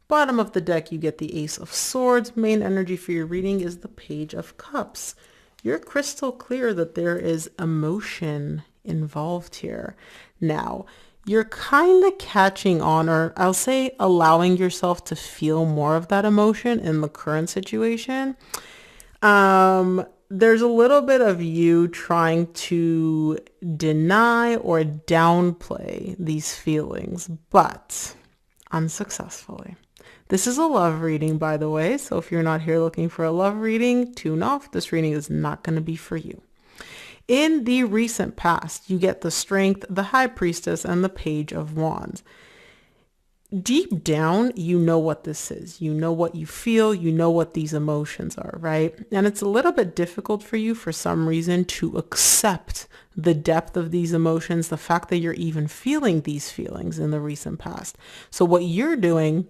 Bottom of the deck, you get the Ace of Swords. Main energy for your reading is the Page of Cups. You're crystal clear that there is emotion involved here. Now, you're kind of catching on, or I'll say allowing yourself to feel more of that emotion in the current situation. There's a little bit of you trying to deny or downplay these feelings, but unsuccessfully. This is a love reading, by the way, so if you're not here looking for a love reading, tune off. This reading is not going to be for you. In the recent past, you get the Strength, the High Priestess, and the Page of Wands. Deep down, you know what this is. You know what you feel. You know what these emotions are, right? And it's a little bit difficult for you for some reason to accept the depth of these emotions, the fact that you're even feeling these feelings in the recent past. So what you're doing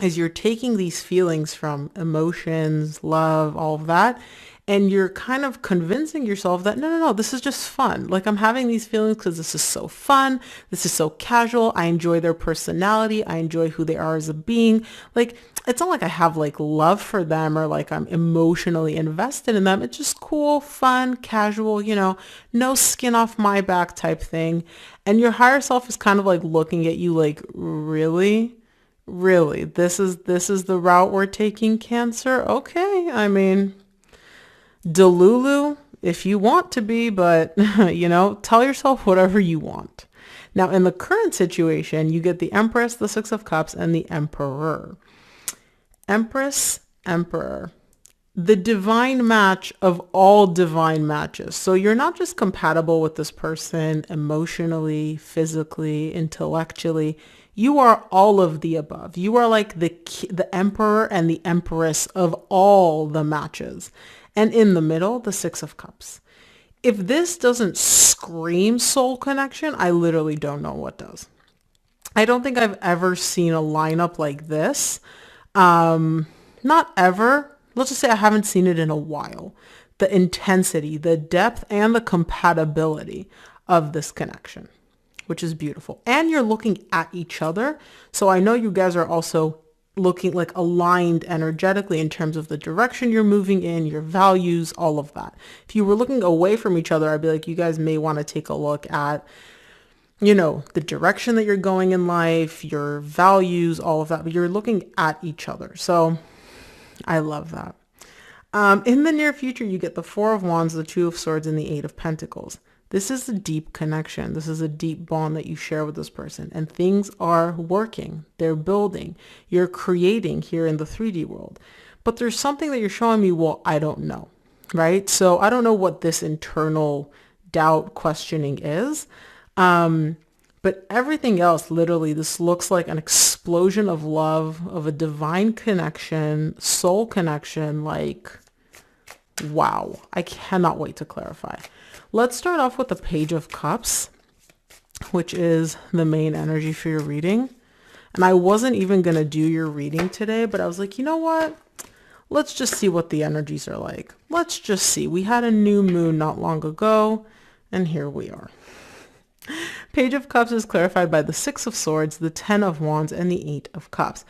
is you're taking these feelings from emotions, love, all of that, and you're kind of convincing yourself that no, this is just fun. Like, I'm having these feelings because this is so fun. This is so casual. I enjoy their personality. I enjoy who they are as a being. Like, it's not like I have like love for them or like I'm emotionally invested in them. It's just cool, fun, casual, no skin off my back type thing. And your higher self is kind of like looking at you like, really? Really? This is the route we're taking, Cancer? Okay. I mean, Delulu if you want to be, but tell yourself whatever you want. Now, in the current situation, you get the Empress, the Six of Cups, and the Emperor. Empress, Emperor. The divine match of all divine matches. So you're not just compatible with this person emotionally, physically, intellectually. You are all of the above. You are like the emperor and the empress of all the matches. And in the middle, the Six of Cups. If this doesn't scream soul connection, I literally don't know what does. I don't think I've ever seen a lineup like this. Not ever. Let's just say I haven't seen it in a while. The intensity, the depth, and the compatibility of this connection, which is beautiful. And you're looking at each other. So I know you guys are also looking like aligned energetically in terms of the direction you're moving in, your values, all of that. If you were looking away from each other, I'd be like, you guys may want to take a look at, the direction that you're going in life, your values, all of that, but you're looking at each other. So I love that. In the near future, you get the Four of Wands, the Two of Swords, and the Eight of Pentacles. This is a deep connection. This is a deep bond that you share with this person, and things are working. They're building. You're creating here in the 3D world. But there's something that you're showing me, well, I don't know, right? So I don't know what this internal doubt questioning is. But everything else, literally, this looks like an explosion of love, of a divine connection, soul connection, like, wow. I cannot wait to clarify. Let's start off with the Page of Cups, which is the main energy for your reading. And I wasn't even going to do your reading today, but I was like, you know what? Let's just see what the energies are like. Let's just see. We had a new moon not long ago, and here we are. Page of Cups is clarified by the Six of Swords, the Ten of Wands, and the Eight of Cups.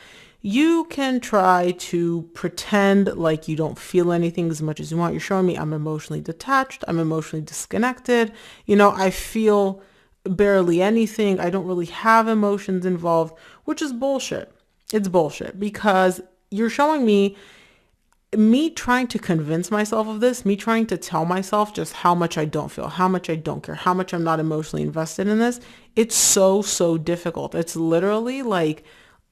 You can try to pretend like you don't feel anything as much as you want. You're showing me I'm emotionally detached. I'm emotionally disconnected. I feel barely anything. I don't really have emotions involved, which is bullshit. It's bullshit because you're showing me trying to convince myself of this, me trying to tell myself just how much I don't feel, how much I don't care, how much I'm not emotionally invested in this. It's so difficult. It's literally like,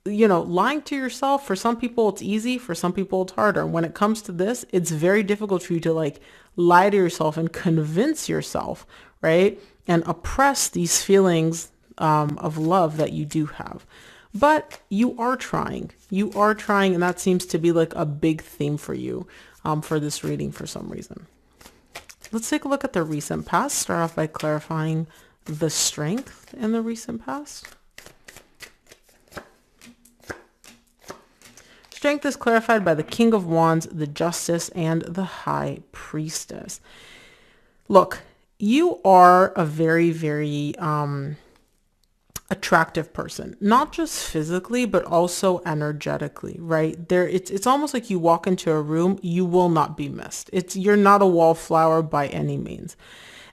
lying to yourself. For some people it's easy, for some people it's harder. When it comes to this, it's very difficult for you to like lie to yourself and convince yourself, right? And oppress these feelings of love that you do have. But you are trying, and that seems to be like a big theme for you for this reading for some reason. Let's take a look at the recent past. Start off by clarifying the Strength in the recent past. Strength is clarified by the King of Wands, the Justice, and the High Priestess. Look, you are a very, very attractive person, not just physically, but also energetically, right? It's almost like you walk into a room, you will not be missed. You're not a wallflower by any means.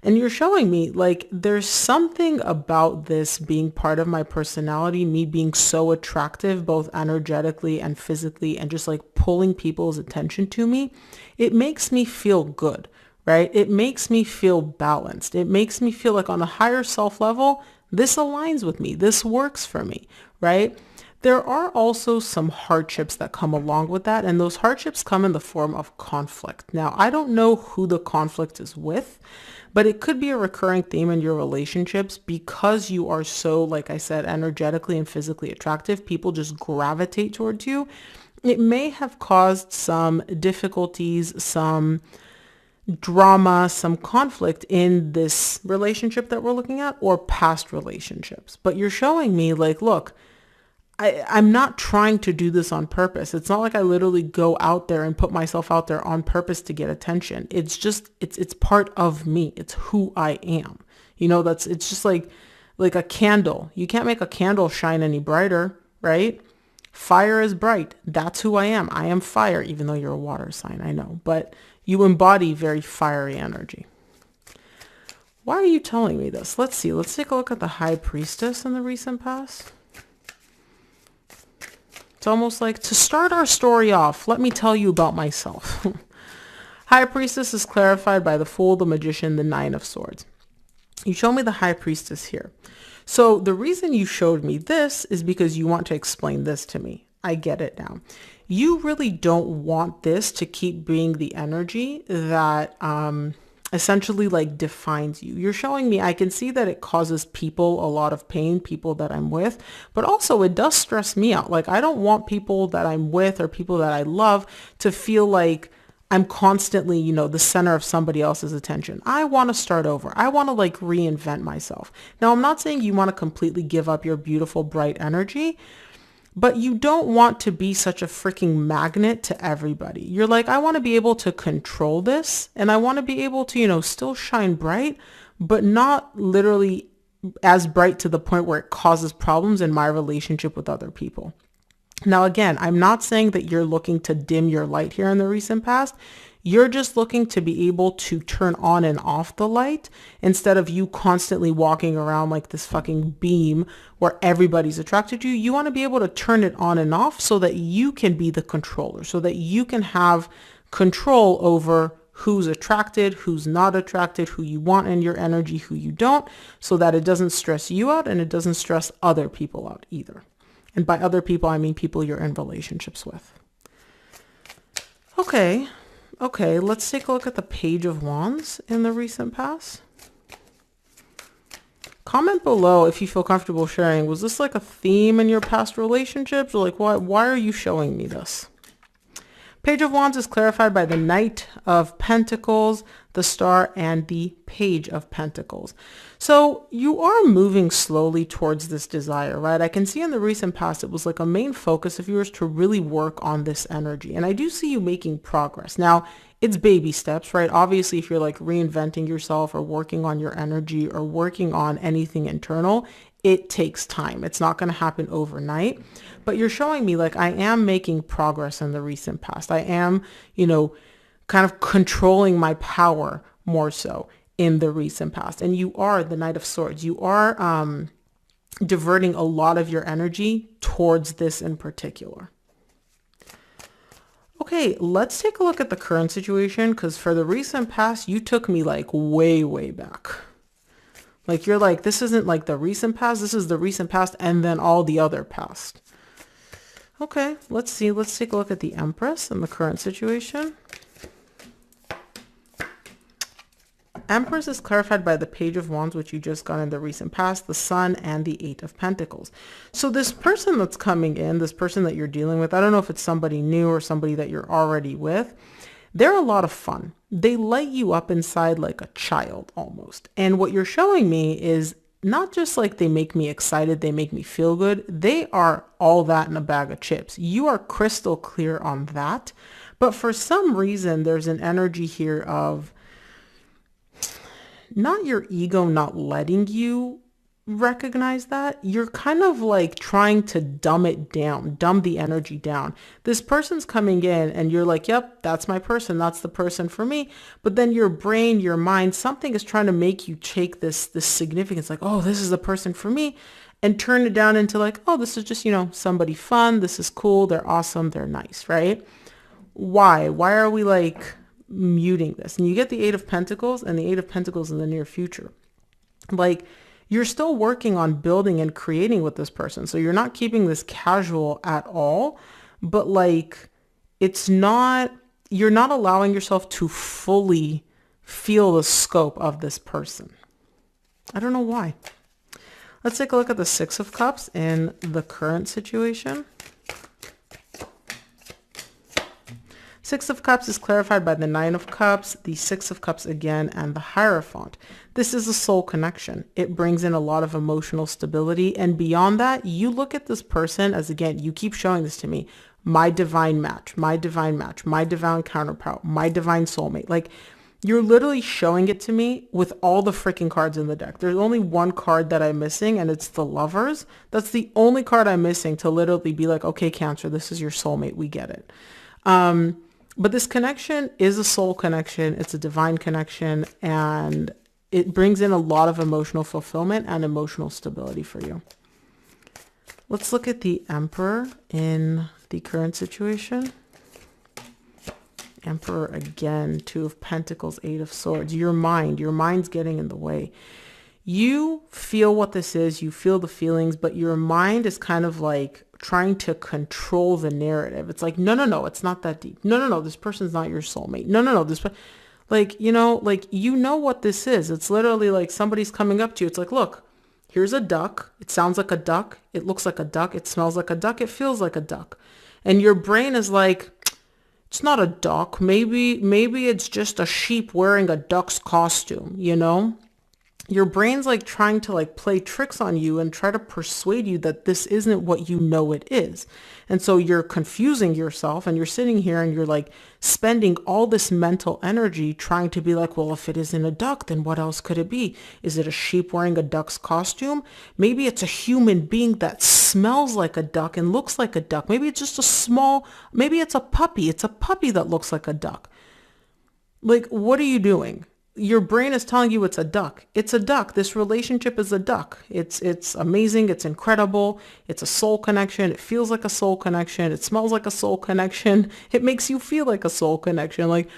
And you're showing me like there's something about this being part of my personality, me being so attractive, both energetically and physically, and just like pulling people's attention to me. It makes me feel good, right? It makes me feel balanced. It makes me feel like on a higher self level, this aligns with me. This works for me, right? There are also some hardships that come along with that, and those hardships come in the form of conflict. Now, I don't know who the conflict is with, but it could be a recurring theme in your relationships because you are so, like I said, energetically and physically attractive. People just gravitate towards you. It may have caused some difficulties, some drama, some conflict in this relationship that we're looking at or past relationships. But you're showing me like, look, I'm not trying to do this on purpose. It's not like I literally go out there and put myself out there on purpose to get attention. It's just, it's part of me. It's who I am. It's just like a candle. You can't make a candle shine any brighter, right? Fire is bright. That's who I am. I am fire, even though you're a water sign, I know. But you embody very fiery energy. Why are you telling me this? Let's see. Let's take a look at the High Priestess in the recent past. It's almost like, to start our story off, let me tell you about myself. High Priestess is clarified by the Fool, the Magician, the Nine of Swords. You show me the High Priestess here. So the reason you showed me this is because you want to explain this to me. I get it now. You really don't want this to keep being the energy that essentially like defines you. You're showing me, I can see that it causes people a lot of pain, people that I'm with, but also it does stress me out. Like I don't want people that I'm with or people that I love to feel like I'm constantly, the center of somebody else's attention. I want to start over. I want to like reinvent myself. Now, I'm not saying you want to completely give up your beautiful, bright energy, but you don't want to be such a freaking magnet to everybody. You're like, I want to be able to control this and I want to be able to, still shine bright, but not literally as bright to the point where it causes problems in my relationship with other people. Now, again, I'm not saying that you're looking to dim your light here in the recent past. You're just looking to be able to turn on and off the light instead of you constantly walking around like this fucking beam where everybody's attracted to you. You want to be able to turn it on and off so that you can be the controller, so that you can have control over who's attracted, who's not attracted, who you want in your energy, who you don't, so that it doesn't stress you out and it doesn't stress other people out either. And by other people, I mean people you're in relationships with. Okay, let's take a look at the Page of Wands in the recent past. Comment below if you feel comfortable sharing. Was this like a theme in your past relationships? Or like, why are you showing me this? Page of Wands is clarified by the Knight of Pentacles, the Star, and the Page of Pentacles. So you are moving slowly towards this desire, right? I can see in the recent past, it was like a main focus of yours to really work on this energy. And I do see you making progress. Now, it's baby steps, right? Obviously, if you're like reinventing yourself or working on your energy or working on anything internal, it takes time. It's not going to happen overnight. But you're showing me like I am making progress in the recent past. I am, kind of controlling my power more so in the recent past. And you are the Knight of Swords. You are diverting a lot of your energy towards this in particular. Okay, let's take a look at the current situation, because for the recent past, you took me like way, way back. Like you're like, this isn't like the recent past, this is the recent past and then all the other past. Okay, let's see. Let's take a look at the Empress and the current situation. Empress is clarified by the Page of Wands, which you just got in the recent past, the Sun, and the Eight of Pentacles. So this person that's coming in, this person that you're dealing with, I don't know if it's somebody new or somebody that you're already with, they're a lot of fun. They light you up inside like a child almost. And what you're showing me is not just like they make me excited, they make me feel good. They are all that in a bag of chips. You are crystal clear on that. But for some reason, there's an energy here of not your ego not letting you recognize that, you're kind of like trying to dumb it down, dumb the energy down. This person's coming in and you're like, yep, that's my person. That's the person for me. But then your brain, your mind, something is trying to make you take this significance, like, oh, this is the person for me, and turn it down into like, oh, this is just, somebody fun. This is cool. They're awesome. They're nice, right? Why? Why are we like muting this? And you get the Eight of Pentacles, and the Eight of Pentacles in the near future. Like, you're still working on building and creating with this person. So you're not keeping this casual at all, but like, you're not allowing yourself to fully feel the scope of this person. I don't know why. Let's take a look at the Six of Cups in the current situation. Six of Cups is clarified by the Nine of Cups, the Six of Cups again, and the Hierophant. This is a soul connection. It brings in a lot of emotional stability. And beyond that, you look at this person as, again, you keep showing this to me, my divine match, my divine match, my divine counterpart, my divine soulmate. Like, you're literally showing it to me with all the freaking cards in the deck. There's only one card that I'm missing, and it's the Lovers. That's the only card I'm missing to literally be like, okay, Cancer, this is your soulmate. We get it. But this connection is a soul connection. It's a divine connection, and it brings in a lot of emotional fulfillment and emotional stability for you. Let's look at the Emperor in the current situation. Emperor again, Two of Pentacles, Eight of Swords. Your mind's getting in the way. You feel what this is, you feel the feelings, but your mind is kind of like trying to control the narrative. It's like, no, it's not that deep. No, this person's not your soulmate. No, like, what this is. It's literally like somebody's coming up to you. It's like, look, here's a duck. It sounds like a duck. It looks like a duck. It smells like a duck. It feels like a duck. And your brain is like, it's not a duck. Maybe it's just a sheep wearing a duck's costume, Your brain's like trying to like play tricks on you and try to persuade you that this isn't what you know it is. And so you're confusing yourself, and you're sitting here and you're like spending all this mental energy trying to be like, well, if it isn't a duck, then what else could it be? Is it a sheep wearing a duck's costume? Maybe it's a human being that smells like a duck and looks like a duck. Maybe it's just maybe it's a puppy. It's a puppy that looks like a duck. Like, what are you doing? Your brain is telling you it's a duck. It's a duck. This relationship is a duck. It's amazing. It's incredible. It's a soul connection. It feels like a soul connection. It smells like a soul connection. It makes you feel like a soul connection. Like,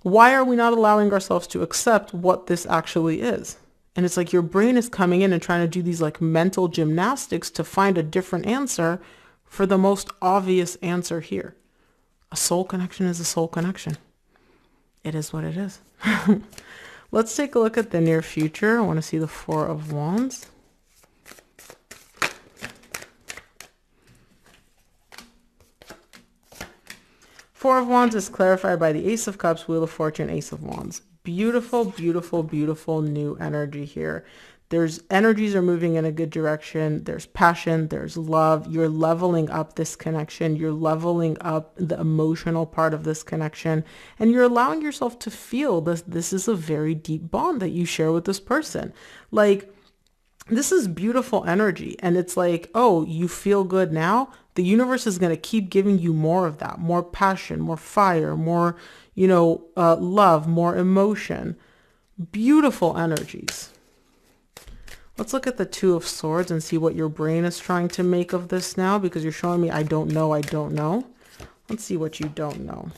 why are we not allowing ourselves to accept what this actually is? And it's like your brain is coming in and trying to do these like mental gymnastics to find a different answer for the most obvious answer here. A soul connection is a soul connection. It is what it is. Let's take a look at the near future. I want to see the Four of Wands. Four of Wands is clarified by the Ace of Cups, Wheel of Fortune, Ace of Wands. Beautiful, beautiful, beautiful new energy here. There's energies are moving in a good direction. There's passion. There's love. You're leveling up this connection. You're leveling up the emotional part of this connection. And you're allowing yourself to feel this. This is a very deep bond that you share with this person. Like, this is beautiful energy. And it's like, oh, you feel good now? The universe is going to keep giving you more of that. More passion, more fire, more, love, more emotion. Beautiful energies. Let's look at the Two of Swords and see what your brain is trying to make of this now, because you're showing me I don't know. Let's see what you don't know.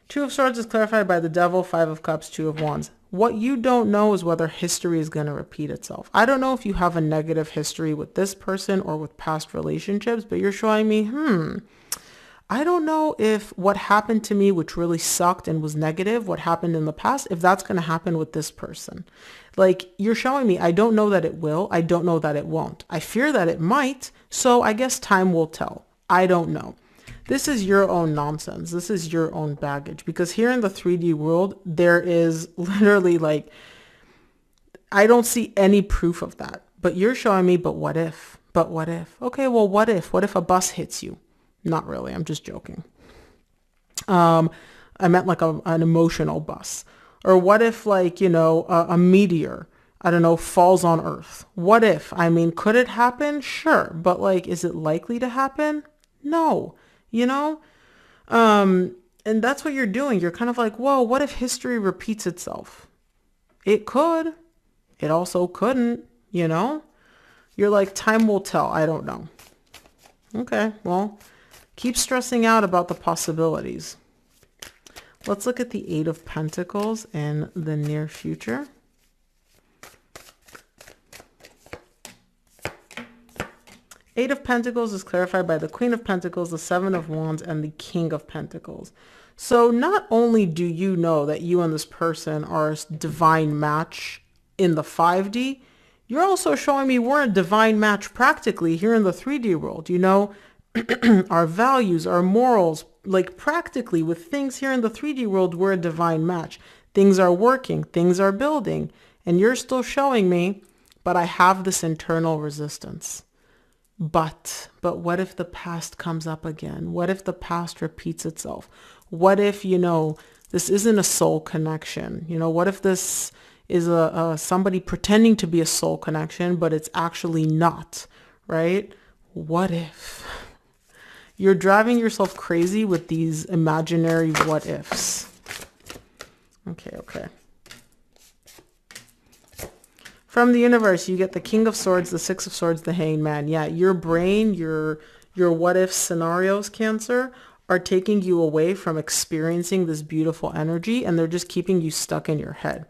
Two of Swords is clarified by the Devil, Five of Cups, Two of Wands. What you don't know is whether history is going to repeat itself. I don't know if you have a negative history with this person or with past relationships, but you're showing me, I don't know if what happened to me, which really sucked and was negative, what happened in the past, if that's going to happen with this person. Like, you're showing me, I don't know that it will. I don't know that it won't. I fear that it might. So I guess time will tell. I don't know. This is your own nonsense. This is your own baggage, because here in the 3D world, there is literally like, I don't see any proof of that, but you're showing me, but what if? Okay, well, what if a bus hits you? Not really. I'm just joking. I meant like an emotional bus. Or what if like, a meteor I don't know, falls on Earth. What if? I mean, could it happen? Sure. But like, is it likely to happen? No. You know? And that's what you're doing. You're kind of like, whoa, what if history repeats itself? It could. It also couldn't, you know? You're like, time will tell. I don't know. Okay, well, keep stressing out about the possibilities. Let's look at the Eight of Pentacles in the near future. Eight of Pentacles is clarified by the Queen of Pentacles, the Seven of Wands, and the King of Pentacles. So not only do you know that you and this person are a divine match in the 5D, you're also showing me we're a divine match practically here in the 3D world. You know, our values, our morals, like practically with things here in the 3D world, we're a divine match. Things are working, things are building, and you're still showing me, but I have this internal resistance. But what if the past comes up again? What if the past repeats itself? What if, you know, this isn't a soul connection? You know, what if this is somebody pretending to be a soul connection, but it's actually not, right? What if? You're driving yourself crazy with these imaginary what ifs. Okay. From the universe, you get the King of Swords, the Six of Swords, the Hanged Man. Yeah, your brain, your what if scenarios, Cancer, are taking you away from experiencing this beautiful energy, and they're just keeping you stuck in your head.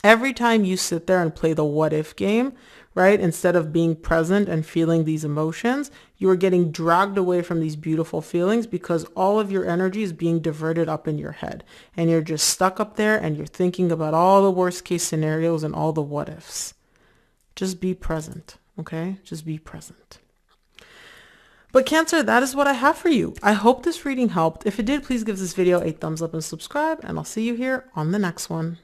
Every time you sit there and play the what if game, right, instead of being present and feeling these emotions, you are getting dragged away from these beautiful feelings because all of your energy is being diverted up in your head. And you're just stuck up there and you're thinking about all the worst case scenarios and all the what ifs. Just be present, okay? Just be present. But Cancer, that is what I have for you. I hope this reading helped. If it did, please give this video a thumbs up and subscribe, and I'll see you here on the next one.